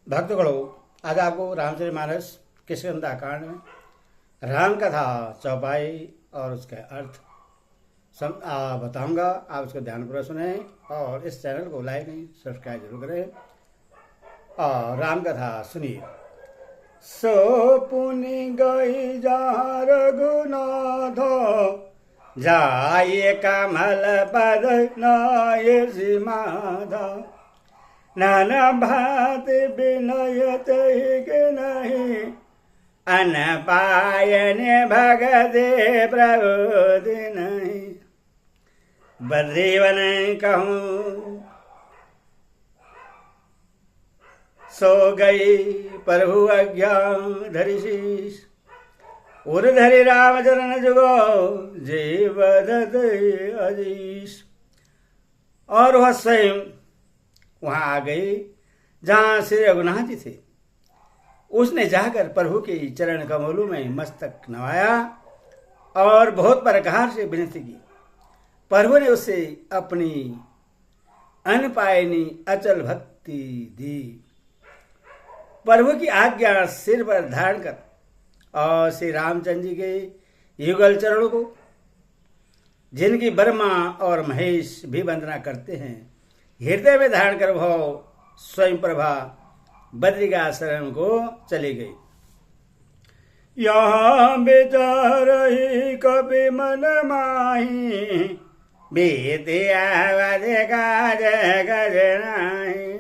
भक्तगणों, आज आपको रामचरितमानस किष्किंधा में राम कथा चौपाई और उसके अर्थ बताऊंगा। आप उसको ध्यानपूर्वक सुने और इस चैनल को लाइक नहीं सब्सक्राइब जरूर करें और राम कथा सुनिए। सो पुनि गई जा रघुनाथ, जाए कमल पद नाय माधा, नाना भात विनयत नहीं, अन पायन भगते प्रबोधि नहीं। बद्रीवन कहूँ सो गई प्रभु आज्ञा धरि शीस, उर धरि राम चरण जुगो जीव दत्त अजीस। और वह स्वयं वहां आ गई जहां श्री रघुनाथ जी थे। उसने जाकर प्रभु के चरण कमलों में मस्तक नवाया और बहुत प्रकार से विनती की। प्रभु ने उसे अपनी अनपायनी अचल भक्ति दी। प्रभु की आज्ञा सिर पर धारण कर और श्री रामचंद्र जी के युगल चरणों को, जिनकी ब्रह्मा और महेश भी वंदना करते हैं, हृदय में धारण कर भाव स्वयं प्रभा बद्रिकाश्रम को चली गई। यहाँ विचार ही कवि मन माही, बीते आवाज काज गज नाही।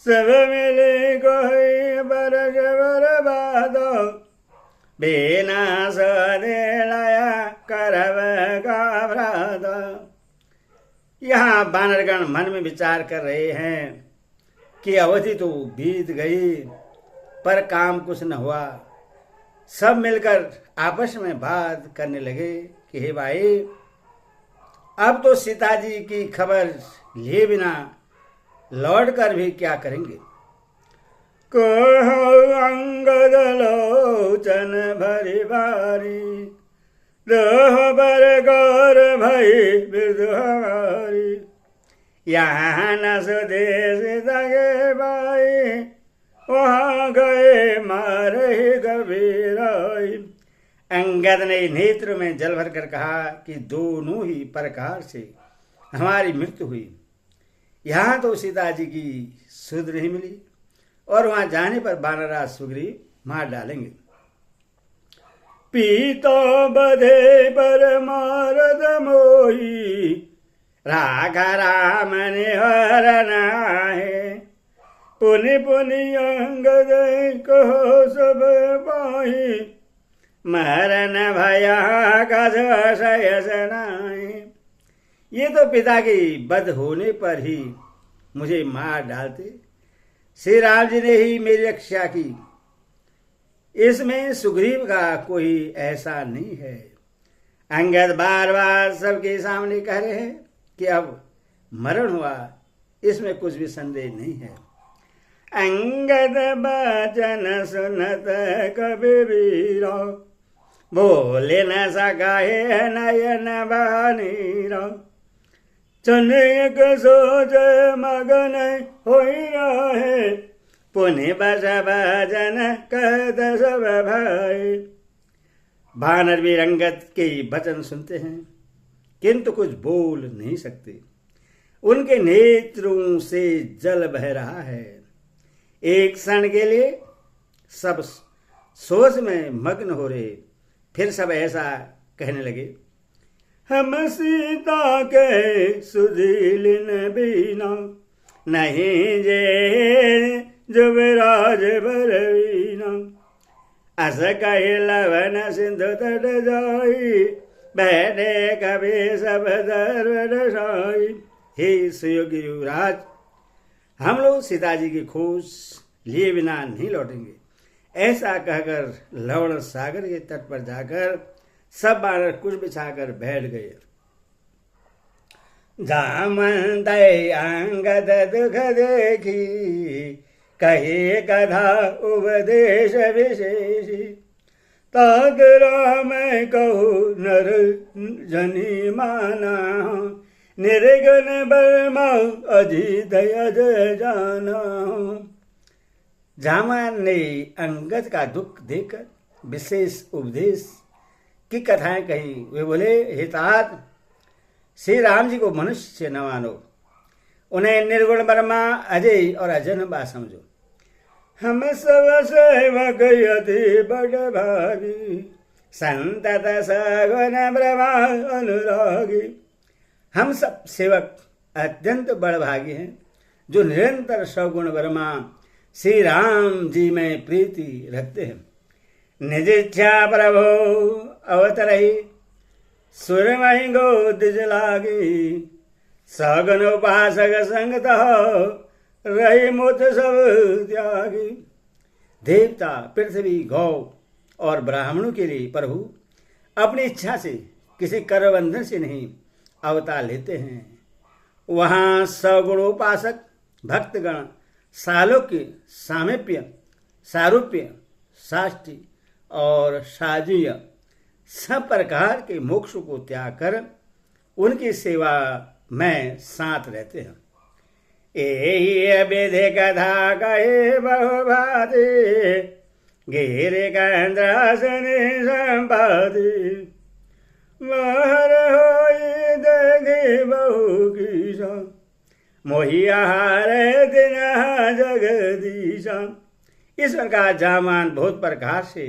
सब मिले कोई बरस बर्बाद, बिना सदे लाया करब घबराद। यहाँ वानरगण मन में विचार कर रहे हैं कि अवधि तो बीत गई पर काम कुछ न हुआ। सब मिलकर आपस में बात करने लगे कि हे भाई, अब तो सीता जी की खबर लिए बिना लौट कर भी क्या करेंगे। कहो अंगद लोचन भरी बारी, दोह बर गौर भई बिरधु हमारी। यहाँ न सुदेश तगे बाई, वहाँ गए मारे गभीराई। अंगद ने नेत्र में जल भर कर कहा कि दोनों ही प्रकार से हमारी मृत्यु हुई। यहाँ तो सीता जी की सुध नहीं मिली और वहां जाने पर वानराज सुग्रीव मार डालेंगे। पीतो बधे पर मारद मोही, राघा राम निहर नाहे। पुनि पुनि अंगद कहो सब पाही, मरन भया कछ सयस नाहि। ये तो पिता की बद होने पर ही मुझे मार डालते, श्री राम जी ने ही मेरी रक्षा की। इसमें सुग्रीव का कोई ऐसा नहीं है। अंगद बार बार सबके सामने कह रहे हैं कि अब मरण हुआ, इसमें कुछ भी संदेह नहीं है। अंगद बचन सुनत कवि वीरो, बोले न सकाए नयन बनीरो। चुनिक सोच मगन होई रहे, पुनि बस भजन कहत सब भाई। वानर भी अंगद के वचन सुनते हैं किंतु कुछ बोल नहीं सकते। उनके नेत्रों से जल बह रहा है। एक क्षण के लिए सब सोच में मग्न हो रहे, फिर सब ऐसा कहने लगे, हम सीता के सुधीलिन बीना, नहीं जे जुबराज बरवीना। अस कहे लवन सिंधु तट जाई, बैठे कभी सब दरसाई। हे सुयोगी युवराज, हम लोग सीता जी की खोज लिए बिना नहीं लौटेंगे। ऐसा कहकर लवण सागर के तट पर जाकर सब वानर कुछ बिछाकर बैठ गए। जामन दय अंगद दुख देखी, कहे कथा उपदेश विशेषी। तात राम कहु नर जनी माना, निर्गुण बर्मा अजित अज जाना। जामान ने अंगद का दुख देखकर विशेष उपदेश की कथाएं कही। वे बोले, हे तात, श्री राम जी को मनुष्य न मानो, उन्हें निर्गुण ब्रह्मा अजय और अजन्मा समझो। हम सब सेवक यति बड़ भागी, संतत सगुण ब्रह्मा अनुरागी। हम सब सेवक अत्यंत बड़भागी हैं जो निरंतर सगुण ब्रह्मा श्री राम जी में प्रीति रखते हैं। निज इच्छा प्रभु अवतरही, सुरमहि गोदिज लागी। सगुण उपासक संगत रही मुत सब त्यागी। देवता, पृथ्वी, गौ और ब्राह्मणों के लिए प्रभु अपनी इच्छा से किसी करबंधन से नहीं अवतार लेते हैं। वहाँ सगुणोपासक भक्तगण सालोक्य, सामीप्य, सारूप्य, साष्टी और साजुय सब प्रकार के मोक्ष को त्याग कर उनकी सेवा में साथ रहते हैं। यही विधि कथा कहे बहुभाति, गिरि कंद्रासनि संपाति। महर होई देखे बहु कीसा, मोहि आहार दिन जगदीशा। इस प्रकार जामान बहुत प्रकार से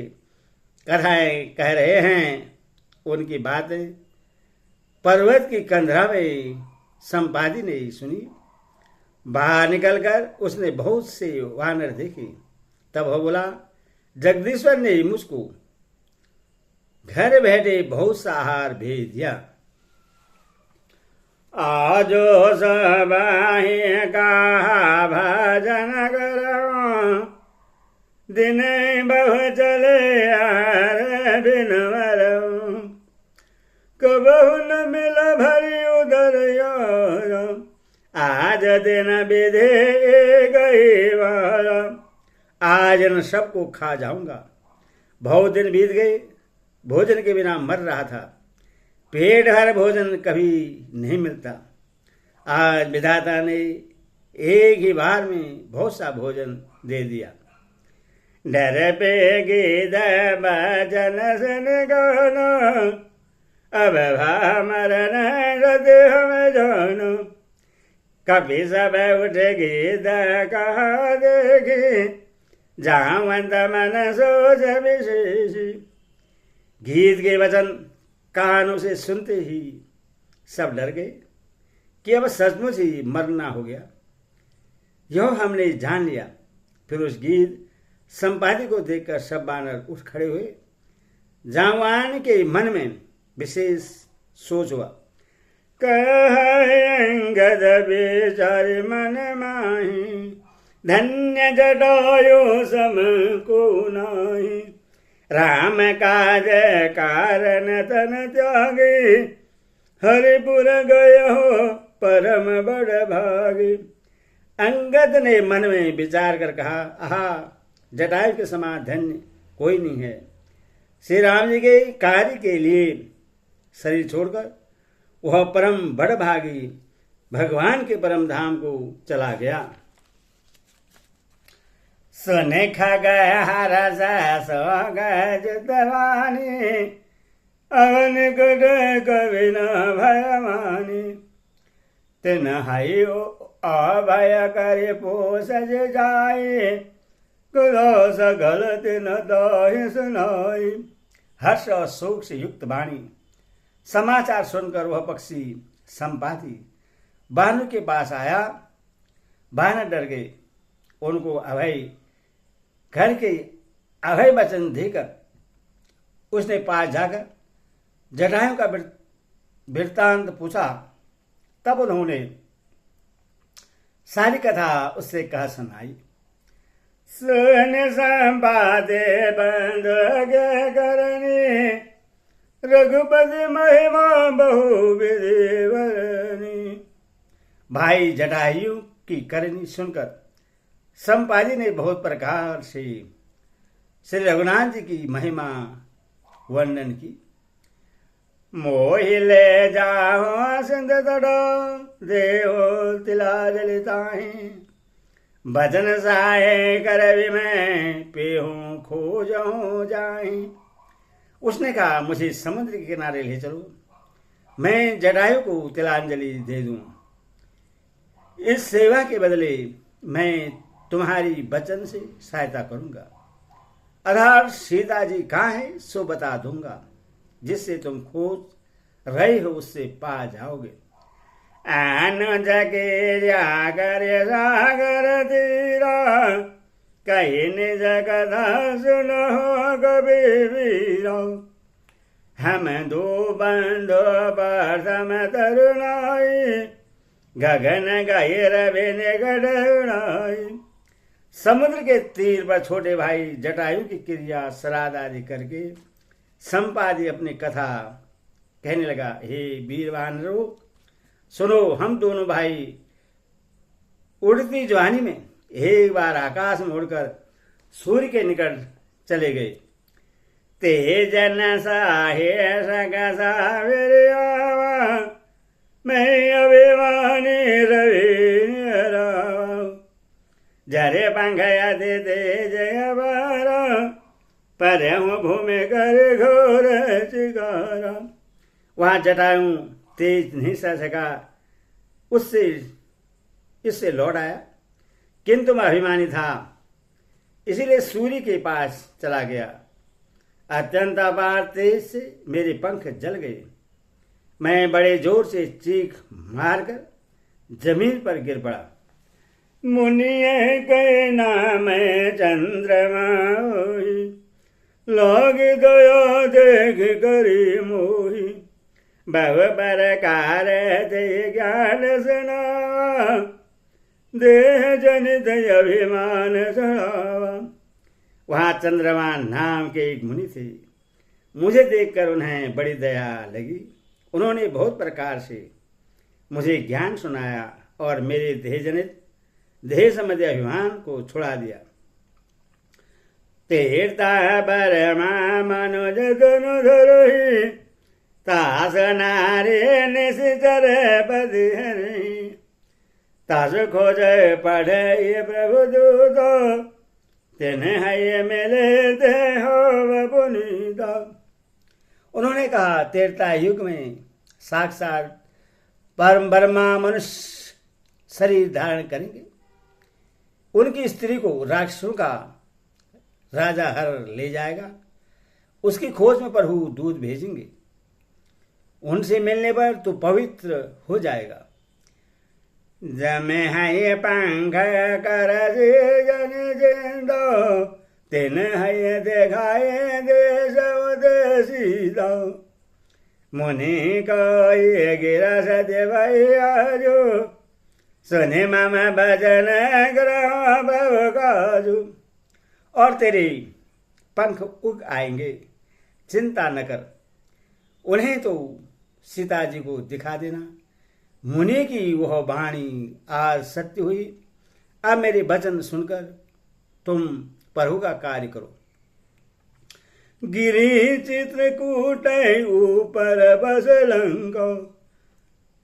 कथाएं कह रहे हैं। उनकी बातें पर्वत की कंधरा में संपादी ने सुनी। बाहर निकलकर उसने बहुत से वानर देखे। तब वो बोला, जगदीश्वर ने मुझको घर बैठे बहुत सा आहार भेज दिया। आजो सब कहा भजन करो, दिन बहु चले यार बिन मरो। कबहु न मिल भरी उदर यार, आज दिन विधे गई बार। आज इन सबको खा जाऊंगा। बहुत दिन बीत गए, भोजन के बिना मर रहा था। पेट भर भोजन कभी नहीं मिलता। आज विधाता ने एक ही बार में बहुत सा भोजन दे दिया। डर पे गीत भजन सुन गाना, अब भा मरण हृदय में जानो। कभी सब उठ गीत कहा देगी, जावंत मन सोच विशेष। गीत के वचन कानों से सुनते ही सब डर गए कि अब सचमुच ही मरना हो गया। यह हमने जान लिया। फिर उस गीत संपादी को देखकर सब बानर उठ खड़े हुए। जावान के मन में विशेष सोच हुआ। अंगद बेचार मन माही, धन्य जटायो सम को नाही। राम काज कारण तन त्यागे, हरिपुर गय हो परम बड़ भागे। अंगद ने मन में विचार कर कहा, आहा, जटायु के समान धन्य कोई नहीं है। श्री राम जी के कार्य के लिए शरीर छोड़कर वह परम बड़ भागी भगवान के परम धाम को चला गया। सुने खग हरस जुतवानी, अवन गुड कवि न भयमानी। तिन हयो अभय करे पोसज जाए, क्रोध सगल तिन दाहि सुनाई। हर्ष और शोक से युक्त वाणी समाचार सुनकर वह पक्षी संपादी बानर के पास आया। बानर डर गए। उनको अभय घर के अभय वचन देकर उसने पास जाकर जटायु का वृत्तांत पूछा। तब उन्होंने सारी कथा उससे कह सुनाई। सुन संपादे बंद करनी, रघुपति महिमा बहु विधि वरनी। भाई जटायु की करनी सुनकर संपादी ने बहुत प्रकार से श्री रघुनाथ जी की महिमा वर्णन की। मोहि ले जाओ सिंध तटो, देहो तिला जलिताहि। भजन सहाय कर भी मैं पेहूं खोजूं जाए। उसने कहा, मुझे समुद्र के किनारे ले चलो, मैं जटायु को तिलांजलि दे दूं। इस सेवा के बदले मैं तुम्हारी वचन से सहायता करूंगा। अर्थात सीता जी कहाँ है सो बता दूंगा, जिससे तुम खोज रहे हो उससे पा जाओगे। अनुज के जागर सागर तीरा, कहीं निज कथा सुनो कबीरा। हम दो बंधु प्रथम तरुणाई, गगन गहिर निकट उड़ाई। समुद्र के तीर पर छोटे भाई जटायु की क्रिया श्राद्ध आदि करके संपादी अपनी कथा कहने लगा। हे वीर वानरों, सुनो, हम दोनों भाई उड़ती जवानी में एक बार आकाश में उड़कर सूर्य के निकट चले गए। तेजन साहे सगसा मैं अभिमानी रवि राव, जरे पंखया दे जय बारा, पर भूमि कर घोर चिकारा। वहां जटायु तेज नहीं सह सका, उससे इससे लौट आया, किंतु मैं अभिमानी था, इसीलिए सूर्य के पास चला गया। अत्यंत अपार तेज से मेरे पंख जल गए। मैं बड़े जोर से चीख मारकर जमीन पर गिर पड़ा। मुनिये के नाम चंद्रमा, लोग दया देख करी मोही, बहु प्रकार दे ज्ञान सुनावा, देह जनित अभिमान सुनावा। वहां चंद्रमा नाम के एक मुनि थे। मुझे देखकर उन्हें बड़ी दया लगी। उन्होंने बहुत प्रकार से मुझे ज्ञान सुनाया और मेरे देह जनित देह संबंधी अभिमान को छुड़ा दिया। तीर्था बरमा मनोज तनु धरोहि, तास नारे निशिचर पति हरि, तास खोज पढ़े प्रभु दूत, तेने है मिले ते हो पुनीता। उन्होंने कहा, त्रेता युग में साक्षात परम ब्रह्मा मनुष्य शरीर धारण करेंगे। उनकी स्त्री को राक्षसों का राजा हर ले जाएगा। उसकी खोज में प्रभु दूध भेजेंगे। उनसे मिलने पर तो पवित्र हो जाएगा। जमे है पंख कर जन जिंदो, तेन है देखाए देश उदेशितो, मुनि को ये गिरस देवैयाजो, सुने मम भजन ग्रह भव काजू। और तेरे पंख उग आएंगे, चिंता न कर। उन्हें तो सीता जी को दिखा देना। मुनि की वह वाणी आज सत्य हुई। अब मेरे वचन सुनकर तुम प्रभु का कार्य करो। गिरी चित्रकूट ऊपर बस लंका,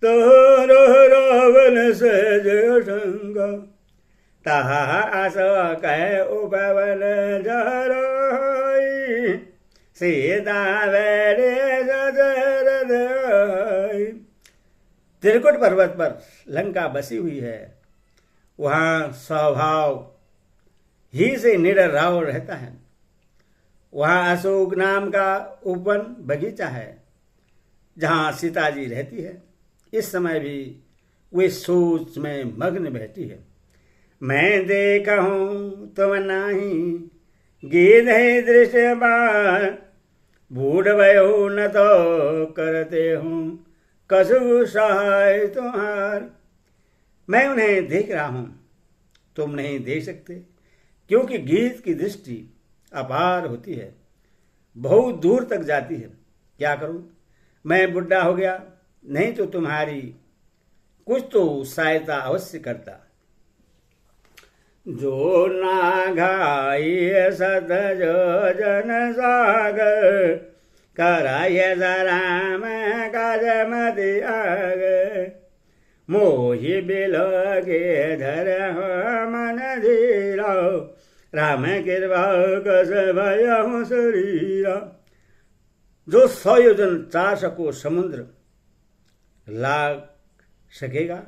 तोरो रावण से जय शंका, तहा आस कह उपवन जराई, सीता वेरे दशरथ आई। त्रिकुट पर्वत पर लंका बसी हुई है। वहां स्वभाव ही से निडर रावण रहता है। वहां अशोक नाम का उपवन बगीचा है, जहां सीता जी रहती है। इस समय भी वे सोच में मग्न बैठी है। मैं देखा हूं तुम नाही, गीत है दृश्य बार, बूढ़ भयो न तो करते हूं, कसु सहाय तुम्हार। मैं उन्हें देख रहा हूं, तुम नहीं देख सकते, क्योंकि गीत की दृष्टि अपार होती है, बहुत दूर तक जाती है। क्या करूं, मैं बुढ़ा हो गया, नहीं तो तुम्हारी कुछ तो सहायता अवश्य करता। जो ना घाई सत जो जन सागर, कराय राम काज मति आग, मोहि बिलोगे धर मन राम कृपा कस भयहु शरीरा। जो 100 योजन 400 को समुद्र लाग सकेगा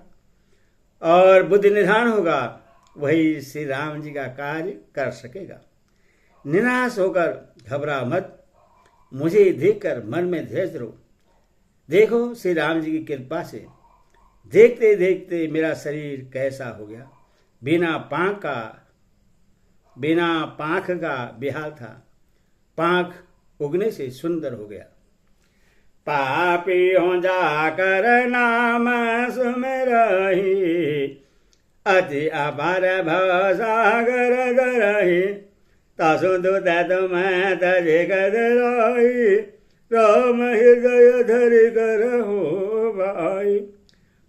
और बुद्धि निधान होगा, वही श्री राम जी का कार्य कर सकेगा। निराश होकर घबरा मत, मुझे देखकर मन में धैर्य रहो। देखो श्री राम जी की कृपा से देखते देखते मेरा शरीर कैसा हो गया। बिना पांख का बेहाल था, पांख उगने से सुंदर हो गया। पापी हो जाकर नाम सुमिरहि, अति अपार भव सागर गरहि। तासु दूत तुम तजे कदराई, राम हृदय धरि करहु भाई।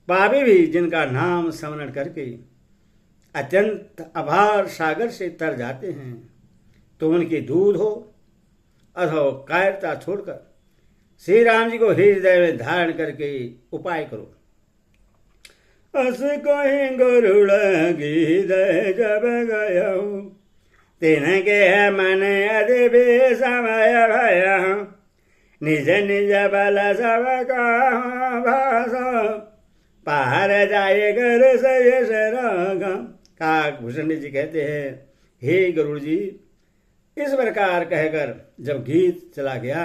पापी भी जिनका नाम स्मरण करके अत्यंत अपार सागर से तर जाते हैं, तो उनके दूध हो अथवा कायरता छोड़कर श्री राम जी को हृदय में धारण करके उपाय करो। अस कहीं गरुड़ गीत जब गयऊ, तिनके मन अति विस्मय भयहु। निज निज बल सब भाषा, पार जाए कर सयस रागा। काकभूषण जी कहते हैं, हे गरुड़ जी, इस प्रकार कहकर जब गीत चला गया,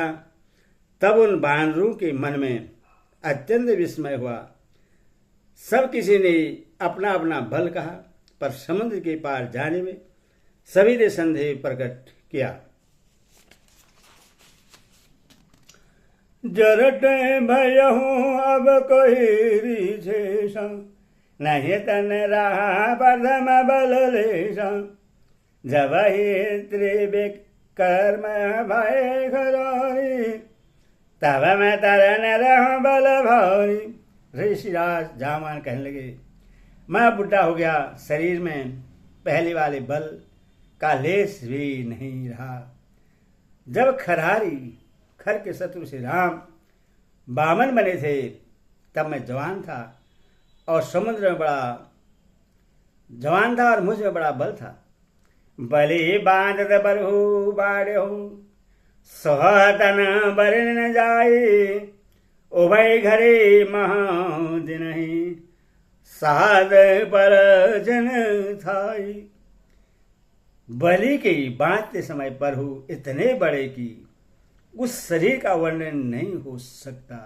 तब उन बानरों के मन में अत्यंत विस्मय हुआ। सब किसी ने अपना अपना बल कहा, पर समुद्र के पार जाने में सभी ने संदेह प्रकट किया। जरटे भयहूँ अब कोई रिझेसा, नहीं तन रहा प्रथम बल लेसा। जब ही त्रिविक्रम भय घरारी, तब मैं तरन रहूं बल भारी। ऋषिराज जामान कहने लगे, मैं बुढ़ा हो गया, शरीर में पहले वाले बल का लेस भी नहीं रहा। जब खर के शत्रु श्री राम बामन बने थे, तब मैं जवान था और समुद्र में बड़ा जवान था और मुझ में बड़ा बल था। बलि बांधत बरहु बाढ़हु, सोहतन बरन न जाई। उभय घरे महादिनहि, साध पर जन थाई। बलि के बांधते समय बरहु इतने बड़े कि उस शरीर का वर्णन नहीं हो सकता,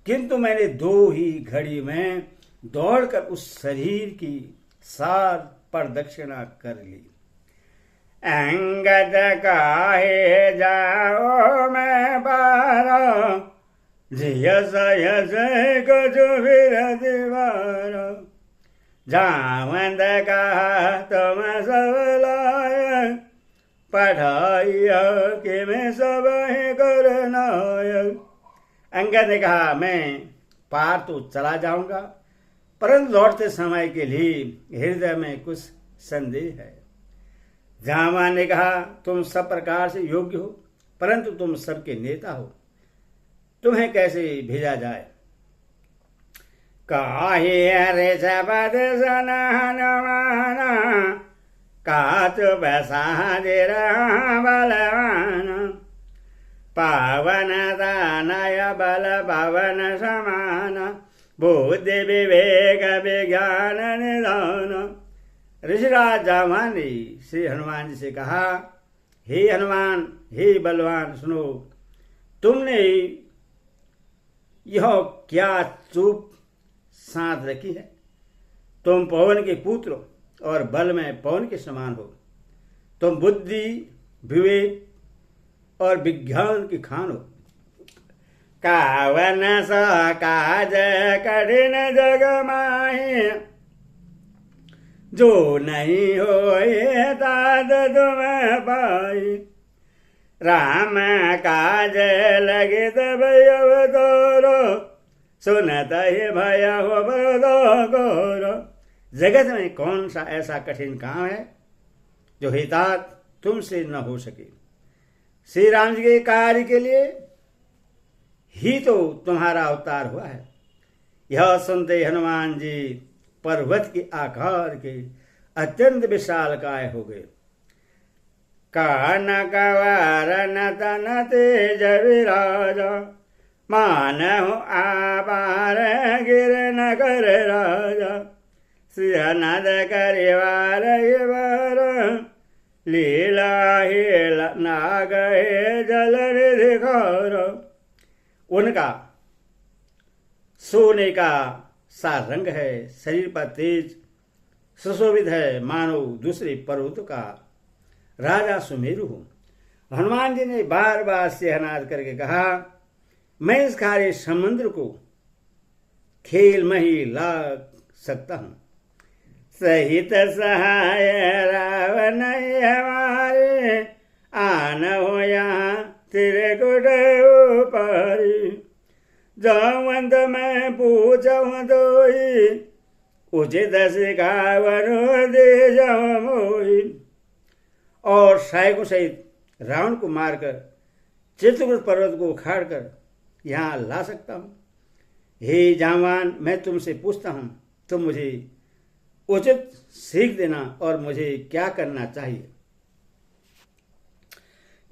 किंतु मैंने 2 ही घड़ी में दौड़कर उस शरीर की सार प्रदक्षिणा कर ली। अंगद काहे जाओ मैं बारा, जियस यस कछु फिर दीवारा। जावंद का तुम सब लाय, पढ़ाइया कि मैं सब ही करनायक। अंगद ने कहा, मैं पार तो चला जाऊंगा, परंतु लौटते समय के लिए हृदय में कुछ संदेह है। जामान ने कहा, तुम सब प्रकार से योग्य हो, परंतु तुम सबके नेता हो, तुम्हें कैसे भेजा जाए। काहे हरे सबद सनहनवाना, काचु बसादिर बलवाना। पावन दानय बल पवन समान, बुद्धि विवेक विज्ञान निधान। ऋषिराज जामान ने श्री हनुमान जी से कहा, हे हनुमान, हे बलवान, सुनो, तुमने यह क्या चूप साध रखी है। तुम पवन के पुत्र और बल में पवन के समान हो। तुम बुद्धि, विवेक और विज्ञान की खान हो। कावन सा काज कठिन जग माही, जो नहीं हो ये तात तुम पाई। राम काज लगे तब अवतारो, सुनत ही भय हो गौर। जगत में कौन सा ऐसा कठिन काम है जो हितात तुमसे न हो सके। श्री राम जी के कार्य के लिए ही तो तुम्हारा अवतार हुआ है। यह सुनते हनुमान जी पर्वत के आकार के अत्यंत विशाल काय हो गए। कान कवार न तन तेज विराज, मानहु आपार गिर न कर राजा। सिंह नद करिवार लीला हेल नाग जल निधि घोर। उनका सोने का सा रंग है, शरीर पर तेज सुशोभित है मानो दूसरे पर्वत का राजा सुमेरु हूं। हनुमान जी ने बार बार सिंहनाद करके कहा, मैं इस खारे समुद्र को खेल में ही ला सकता हूं। सहित सहाय रावण हमारे, आन हो यहाँ त्रिकुट ऊपरी। जवंत मैं पूछूं दोई, उचित सिखावन दे जाऊं मोई। और सहायकों सहित रावण को मारकर चित्रकूट पर्वत को उखाड़कर यहाँ ला सकता हूं। हे जामवान, मैं तुमसे पूछता हूं, तुम मुझे उचित सीख देना और मुझे क्या करना चाहिए।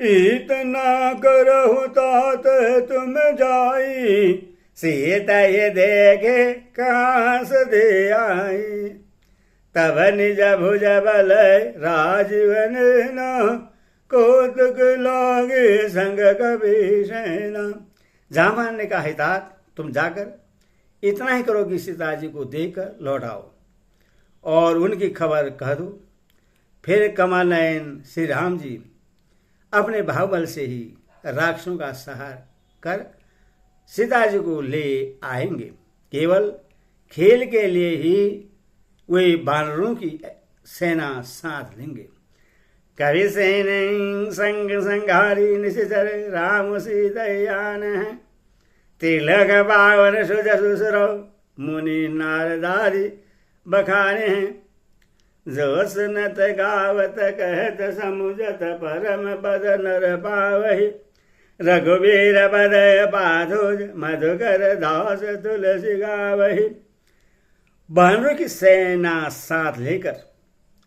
इतना करहु तात तुम जाई, सीता ये देखे कहाँ से दे आई। तब निज भुज बल राजीवन न, कौतुक लागे संग कभी सेना। जामवान ने कहा, हे तात, तुम जाकर इतना ही करो कि सीता जी को देखकर लौट आओ और उनकी खबर कह दो। फिर कमल नयन श्री राम जी अपने बाहुबल से ही राक्षसों का संहार कर सीता जी को ले आएंगे। केवल खेल के लिए ही वे वानरों की सेना साथ लेंगे। कवि सेन संग संघारी निशिचर राम सीतयान है। तिलक पावन सुज सुसरो मुनि नारदारी बखाने हैं। जो सुनत गावत कहत समुझत परम पद नर पावहि। रघुवीर बदय पाधुज मधुकर दास तुलसी गावहि। वानरों की सेना साथ लेकर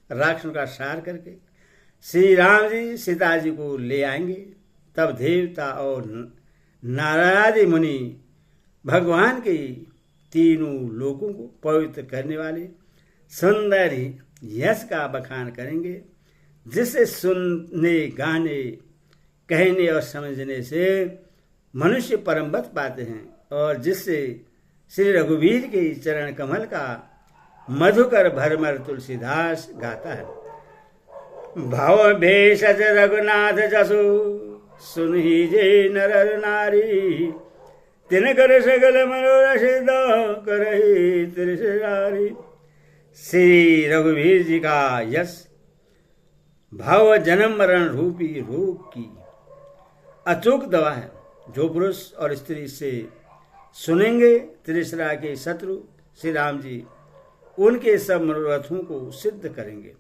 राक्षसों का संहार करके श्री राम जी सीता जी को ले आएंगे। तब देवता और नारदादि मुनि भगवान के तीनों लोकों को पवित्र करने वाले सुंदर यश का बखान करेंगे, जिससे सुनने, गाने, कहने और समझने से मनुष्य परमपद पाते हैं और जिससे श्री रघुवीर के चरण कमल का मधुकर भरमर तुलसीदास गाता है। भाव भेषज रघुनाथ जसु सुनहि जे नर नारी। तिनकर सकल मनोरथ करहि त्रिशरारी। श्री रघुवीर जी का यश भाव जन्म मरण रूपी रोग की अचूक दवा है। जो पुरुष और स्त्री से सुनेंगे, त्रिशरा के शत्रु श्री राम जी उनके सब मनोरथों को सिद्ध करेंगे।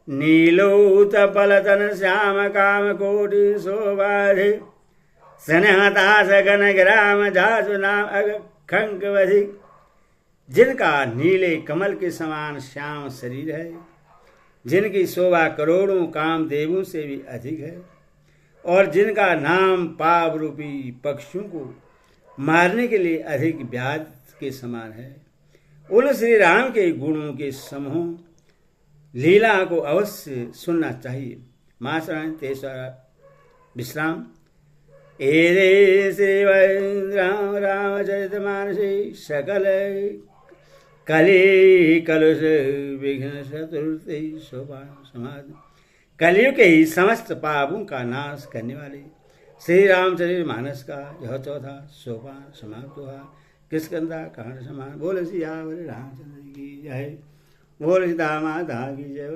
नीलोत पलतन श्याम काम कोटि शोभाधि। स्नेहता सगन ग्राम जासु नाम अखंक वधिक। जिनका नीले कमल के समान श्याम शरीर है, जिनकी शोभा करोड़ों कामदेवों से भी अधिक है और जिनका नाम पाप रूपी पक्षियों को मारने के लिए अधिक ब्याज के समान है, उन श्री राम के गुणों के समूह लीला को अवश्य सुनना चाहिए। माशरण तेसरा विश्राम। एरे श्री राम रामचरितमानसे सकल कली कलुष विघ्न चतुर्थी सोपान समाधि। कलियुग के ही समस्त पापों का नाश करने वाले श्री रामचरित मानस का यह चौथा सोपान समाप्त हुआ। किष्किंधा कांड समान। बोल सियावर रामचंद्र की जय। बोल सीता माता की जय।